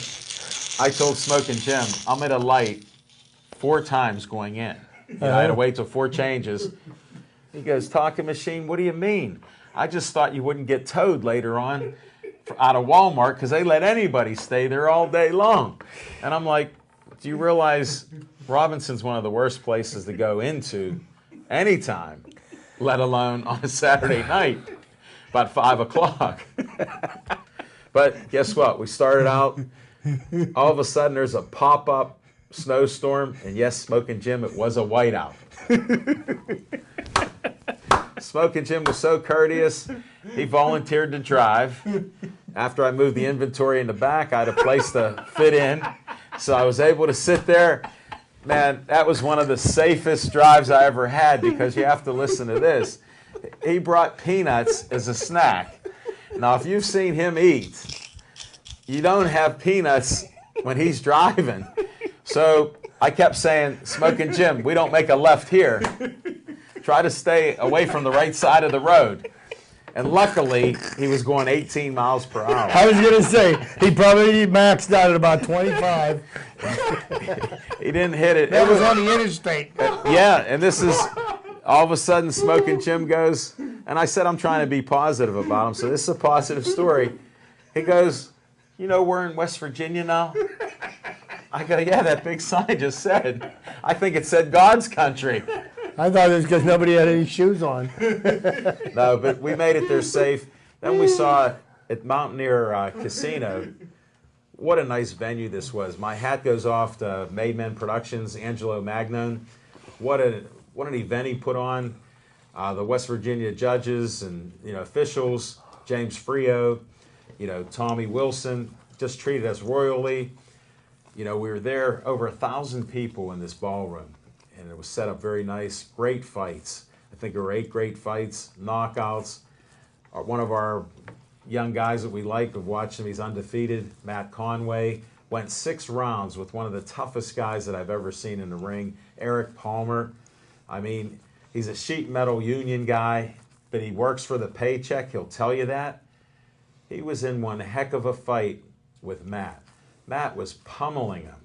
I told Smoking Jim, I'm at a light 4 times going in. You know, I had to wait till 4 changes. He goes, talking machine, what do you mean? I just thought you wouldn't get towed later on out of Walmart because they let anybody stay there all day long. And I'm like, do you realize Robinson's one of the worst places to go into anytime, let alone on a Saturday night, about 5 o'clock. But guess what? We started out, all of a sudden there's a pop-up snowstorm, and yes, Smoking Jim, it was a whiteout. Smoking Jim was so courteous, he volunteered to drive. After I moved the inventory in the back, I had a place to fit in, so I was able to sit there. Man, that was one of the safest drives I ever had because you have to listen to this. He brought peanuts as a snack. Now, if you've seen him eat, you don't have peanuts when he's driving. So I kept saying, Smoking Jim, we don't make a left here. Try to stay away from the right side of the road. And luckily, he was going 18 miles per hour. I was going to say, he probably maxed out at about 25. He didn't hit it. That was on the interstate. Yeah, and this is, all of a sudden, Smoking Jim goes, and I said I'm trying to be positive about him, so this is a positive story. He goes, you know we're in West Virginia now? I go, yeah, that big sign just said. I think it said God's country. I thought it was because nobody had any shoes on. No, but we made it there safe. Then we saw at Mountaineer Casino, what a nice venue this was. My hat goes off to Made Men Productions, Angelo Magnone. What an event he put on. The West Virginia judges and officials, James Frio, Tommy Wilson, just treated us royally. We were there, over 1,000 people in this ballroom, and it was set up very nice. Great fights. I think there were 8 great fights, knockouts. One of our young guys that we liked, we've watched him, he's undefeated, Matt Conway, went 6 rounds with one of the toughest guys that I've ever seen in the ring, Eric Palmer. I mean, he's a sheet metal union guy, but he works for the paycheck, he'll tell you that. He was in one heck of a fight with Matt. Matt was pummeling him,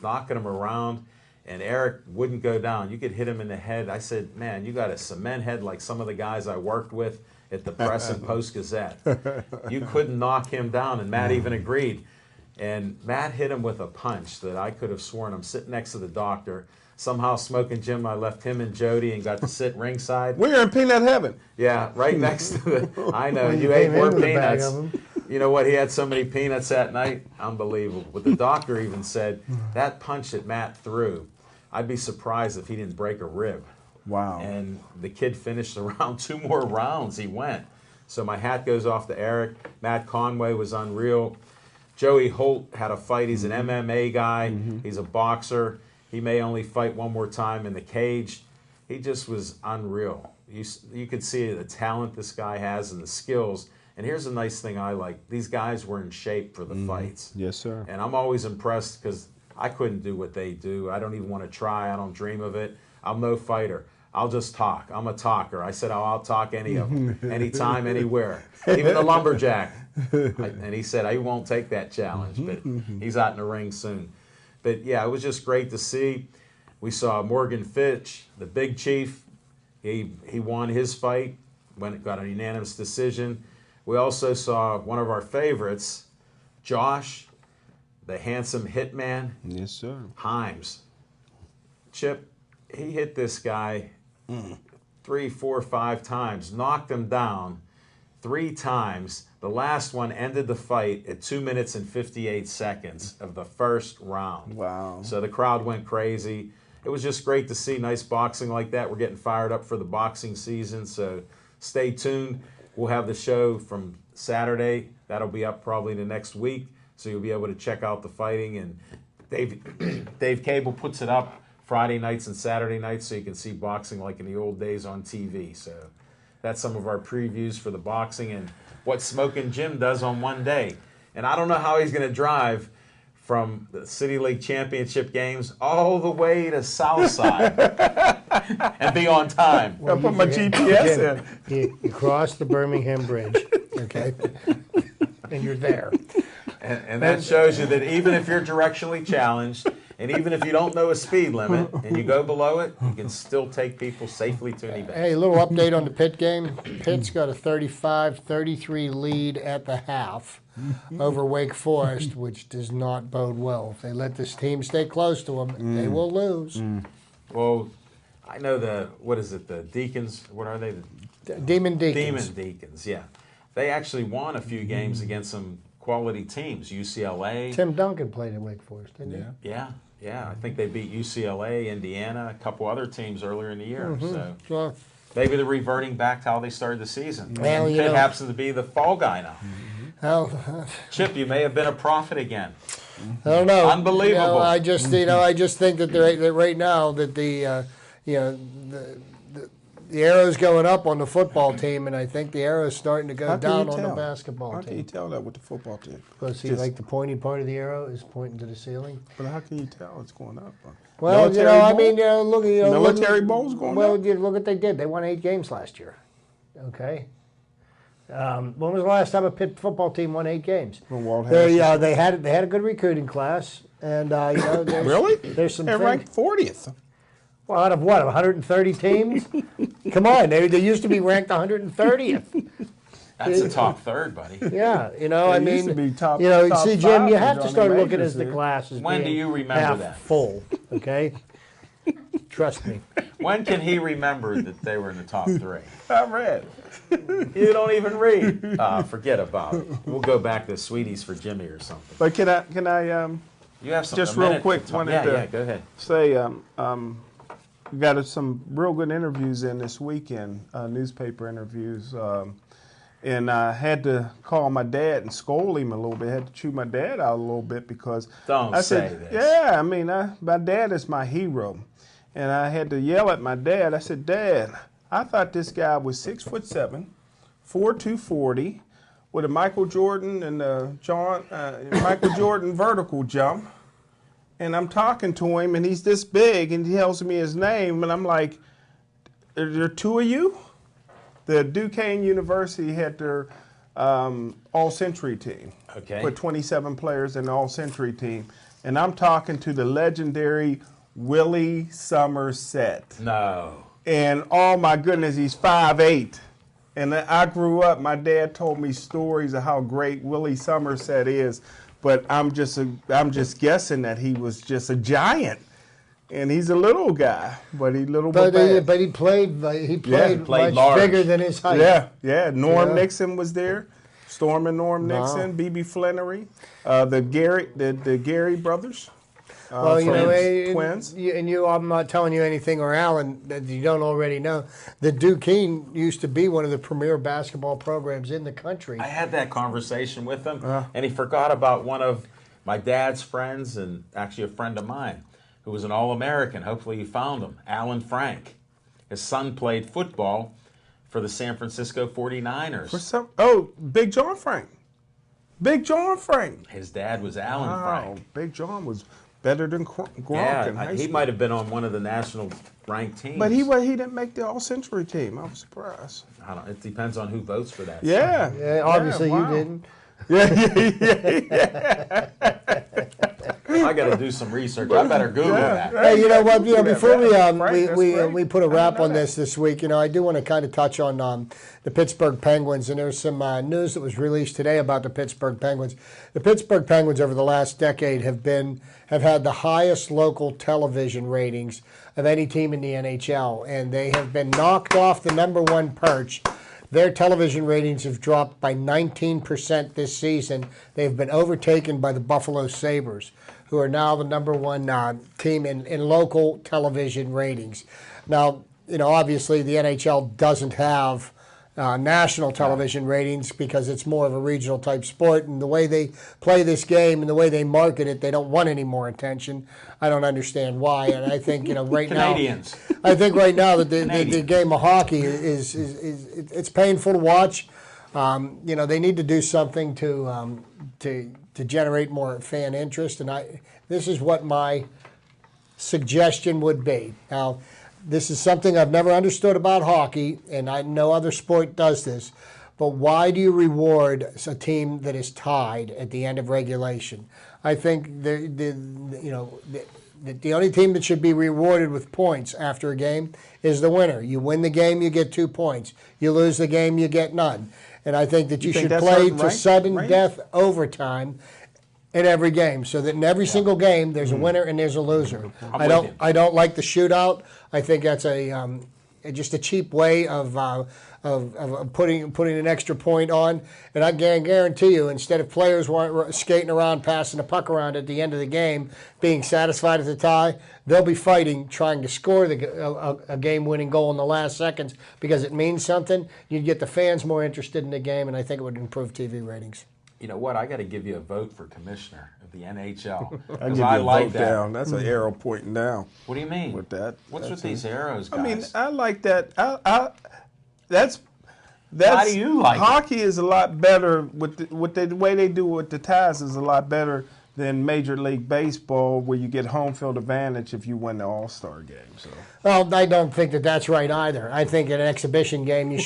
knocking him around, and Eric wouldn't go down. You could hit him in the head. I said, man, you got a cement head like some of the guys I worked with at the Press and Post Gazette. You couldn't knock him down, and Matt even agreed. And Matt hit him with a punch that I could have sworn. I'm sitting next to the doctor. Somehow, Smoking Jim, I left him and Jody and got to sit ringside. We're in peanut heaven. Yeah, right next to the. I know, you ate more peanuts. You know what? He had so many peanuts that night. Unbelievable. But the doctor even said, that punch that Matt threw, I'd be surprised if he didn't break a rib. Wow. And the kid finished the round. 2 more rounds he went. So my hat goes off to Eric. Matt Conway was unreal. Joey Holt had a fight. He's an MMA guy. He's a boxer. He may only fight one more time in the cage. He just was unreal. You could see the talent this guy has and the skills. And here's a nice thing I like. These guys were in shape for the fights. Yes, sir. And I'm always impressed because I couldn't do what they do. I don't even want to try. I don't dream of it. I'm no fighter. I'll just talk. I'm a talker. I said, I'll talk any of them, anytime, anywhere. Even the lumberjack. And he said, I won't take that challenge, but he's out in the ring soon. But yeah, it was just great to see. We saw Morgan Fitch, the big chief. He won his fight, got a unanimous decision. We also saw one of our favorites, Josh, the handsome hitman. Yes, sir. Himes. Chip, he hit this guy 3, 4, 5 times, knocked him down 3 times. The last one ended the fight at 2 minutes and 58 seconds of the first round. Wow. So the crowd went crazy. It was just great to see nice boxing like that. We're getting fired up for the boxing season, so stay tuned. We'll have the show from Saturday. That'll be up probably the next week, so you'll be able to check out the fighting. And Dave Cable puts it up Friday nights and Saturday nights, so you can see boxing like in the old days on TV. So that's some of our previews for the boxing and what Smoking Jim does on one day. And I don't know how he's going to drive from the City League Championship games all the way to Southside and be on time. I'll put my GPS in. You cross the Birmingham Bridge, okay, and you're there. And that shows you that even if you're directionally challenged And even if you don't know a speed limit and you go below it, you can still take people safely to an event. Hey, a little update on the Pitt game. Pitt's got a 35-33 lead at the half over Wake Forest, which does not bode well. If they let this team stay close to them, they will lose. Well, I know the Deacons, what are they? Demon Deacons. Demon Deacons, yeah. They actually won a few games against some quality teams, UCLA. Tim Duncan played in Wake Forest, didn't he? Yeah. I think they beat UCLA, Indiana, a couple other teams earlier in the year. So Well, maybe they're reverting back to how they started the season. Well, And you Pitt know- happens to be the fall guy now. well, Chip, you may have been a prophet again. I don't know. Unbelievable. You know, I just think that that right now that the arrow's going up on the football team, and I think the arrow's starting to go How can down you on the tell? basketball How can you team. tell that with the football team? Because see, Just- like the pointy part of the arrow is pointing to the ceiling. But how can you tell it's going up? Well, Military I bowl? mean, look, Military bowl's going well, up? look what they did. They won 8 games last year. Okay. When was the last time a Pitt football team won 8 games? When Walt They Harris they had a good recruiting class, and there's, Really? there's some They're things. ranked 40th. Well, out of what, 130 teams? Come on, they used to be ranked 130th. That's the top third, buddy. Yeah, I They mean, used to be top- see, top Jim, 5 you have to on the start looking majors at the here. glass as When do being you remember half that? full, okay? Trust me. When can he remember that they were in the top 3? I read. You don't even read. Forget about it. We'll go back to Sweeties for Jimmy or something. But can I You have some Just a real minute quick, to talk. wanted Yeah, to- yeah, go ahead. say we got some real good interviews in this weekend, newspaper interviews, and I had to call my dad and scold him a little bit. Had to chew my dad out a little bit because Don't I say said, this. yeah, I mean, my dad is my hero, and I had to yell at my dad. I said, Dad, I thought this guy was 6'7", 4'240", with a Michael Jordan and Michael Jordan vertical jump. And I'm talking to him, and he's this big, and he tells me his name, and I'm like, "Are there 2 of you?" The Duquesne University had their all-century team. Okay. Put 27 players in the all-century team, and I'm talking to the legendary Willie Somerset. No. And oh my goodness, he's 5'8". And I grew up, my dad told me stories of how great Willie Somerset is, but I'm just guessing that he was just a giant. And he's a little guy, but he little bit bad. But he played played much large. bigger than his height. Yeah. Norm Yeah. Nixon was there. Storm and Norm Nixon, B.B. Flannery, the Gary brothers. Well, twins. I'm not telling you anything, or Alan, that you don't already know. The Duquesne used to be one of the premier basketball programs in the country. I had that conversation with him, and he forgot about one of my dad's friends, and actually a friend of mine, who was an All-American. Hopefully you found him, Alan Frank. His son played football for the San Francisco 49ers. Big John Frank. Big John Frank. His dad was Alan Wow, Frank. Big John was better than Gronk in high Yeah, he school. might have been on one of the national ranked teams. But he didn't make the all-century team. I was surprised. I don't, it depends on who votes for that. Yeah. Yeah, obviously wow. you didn't. I got to do some research. I better Google that. Hey, you know what? Before Frank, that's great. we put a I didn't wrap know on that. this week, I do want to kind of touch on the Pittsburgh Penguins, and there's some news that was released today about the Pittsburgh Penguins. The Pittsburgh Penguins over the last decade have had the highest local television ratings of any team in the NHL, and they have been knocked off the #1 perch. Their television ratings have dropped by 19% this season. They've been overtaken by the Buffalo Sabres, who are now the #1 team in local television ratings. Now, obviously the NHL doesn't have national television ratings because it's more of a regional type sport, and the way they play this game and the way they market it, they don't want any more attention. I don't understand why, and I think right Canadians. now, I think right now that the game of hockey is it's painful to watch. They need to do something to generate more fan interest, and this is what my suggestion would be. Now, this is something I've never understood about hockey, and I know other sport does this, but why do you reward a team that is tied at the end of regulation? I think the only team that should be rewarded with points after a game is the winner. You win the game, you get 2 points. You lose the game, you get none. And I think that you think should that's play right? to sudden Right? death overtime in every game, so that in every single game there's a winner and there's a loser. I'm with you. I don't like the shootout. I think that's just a cheap way of putting an extra point on. And I guarantee you, instead of players skating around, passing the puck around at the end of the game, being satisfied at the tie, they'll be fighting, trying to score a game-winning goal in the last seconds because it means something. You'd get the fans more interested in the game, and I think it would improve TV ratings. You know what? I got to give you a vote for commissioner of the NHL. I 'Cause give you I a like vote that. down. That's an arrow pointing down What do you mean? with that. What's That's with these arrows, guys? I mean, I like that. That's Why do you like it? hockey is a lot better with the way they do it with the ties is a lot better than Major League Baseball, where you get home field advantage if you win the All-Star game. So Well, I don't think that that's right either. I think in an exhibition game,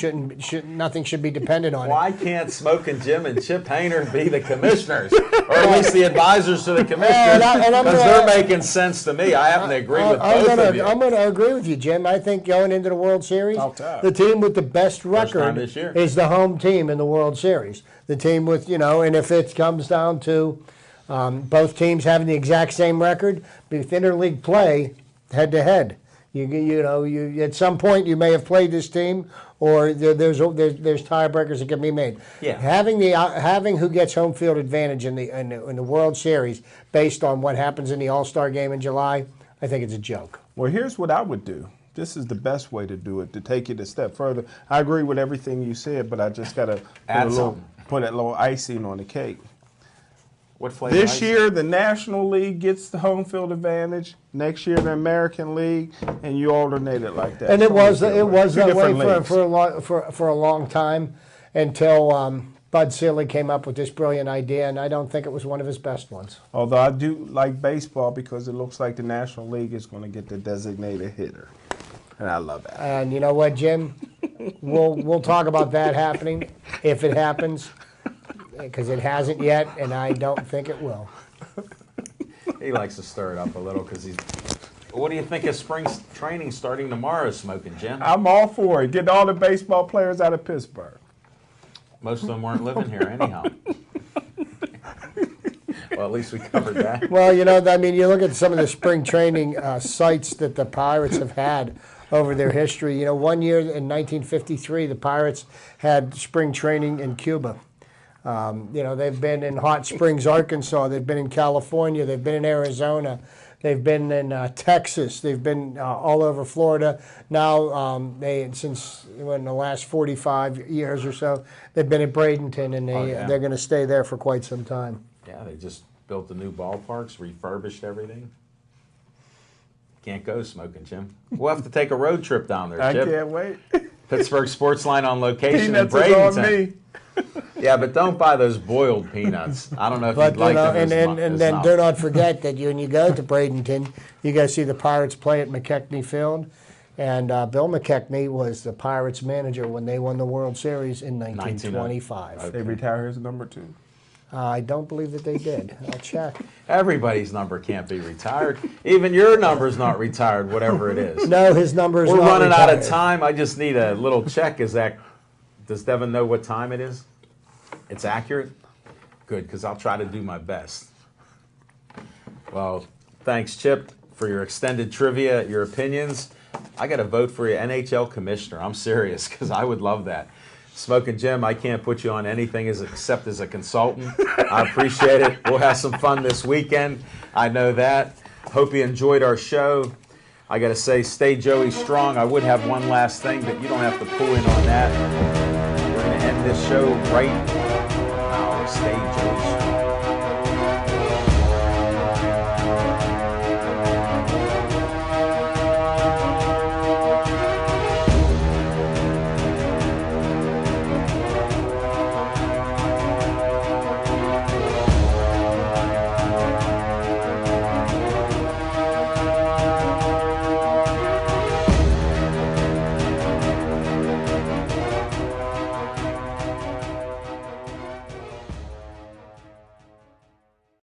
nothing should be dependent on it. Why can't Smoking Jim and Chip Hayner be the commissioners, or at least the advisors to the commissioners? and I'm Because gonna- they're making sense to me. I happen to agree with both of you. I'm going to agree with you, Jim. I think going into the World Series, About time. the team with the best time record this year. is the home team in the World Series. The team with, and if it comes down to both teams having the exact same record, with interleague play, head to head. You at some point you may have played this team, or there's tiebreakers that can be made. Yeah. Having who gets home field advantage in the World Series based on what happens in the All-Star game in July, I think it's a joke. well, here's what I would do. This is the best way to do it, to take it a step further. I agree with everything you said, but I just got to Add something. put a little icing on the cake. What flavor? This ice? year, the National League gets the home field advantage. Next year, the American League, and you alternate it like that. And it was Two that way different leagues. for a long time until Bud Selig came up with this brilliant idea, and I don't think it was one of his best ones. Although I do like baseball because it looks like the National League is going to get the designated hitter, and I love that. And you know what, Jim? We'll talk about that happening if it happens, because it hasn't yet, and I don't think it will. He likes to stir it up a little because he's. What do you think of spring training starting tomorrow, Smoking Jim? I'm all for it. Get all the baseball players out of Pittsburgh. Most of them weren't living here anyhow. Well, at least we covered that. Well, you look at some of the spring training sites that the Pirates have had over their history. One year in 1953, the Pirates had spring training in Cuba. They've been in Hot Springs, Arkansas. They've been in California. They've been in Arizona. They've been in Texas. They've been all over Florida. Now, since in the last 45 years or so, they've been at Bradenton, and they're going to stay there for quite some time. Yeah, they just built the new ballparks, refurbished everything. Can't go, Smoking Jim. We'll have to take a road trip down there, I Chip. can't wait. Pittsburgh Sports Line on location in Peanuts is on Bradenton. me. Yeah, but don't buy those boiled peanuts. I don't know if But you'd like them and as then much. do not forget that when you go to Bradenton, you got to see the Pirates play at McKechnie Field, and Bill McKechnie was the Pirates manager when they won the World Series in 1925. They retire his number 2. I don't believe that they did. I'll check. Everybody's number can't be retired. Even your number's not retired, whatever it is. No, his number is We're not running out of retired. time. I just need a little check. Does Devin know what time it is? It's accurate? Good, because I'll try to do my best. Well, thanks, Chip, for your extended trivia, your opinions. I got to vote for you, NHL commissioner. I'm serious, because I would love that. Smoking Jim, I can't put you on anything except as a consultant. I appreciate it. We'll have some fun this weekend. I know that. Hope you enjoyed our show. I got to say, stay Joey strong. I would have one last thing, but you don't have to pull in on that. We're going to end this show right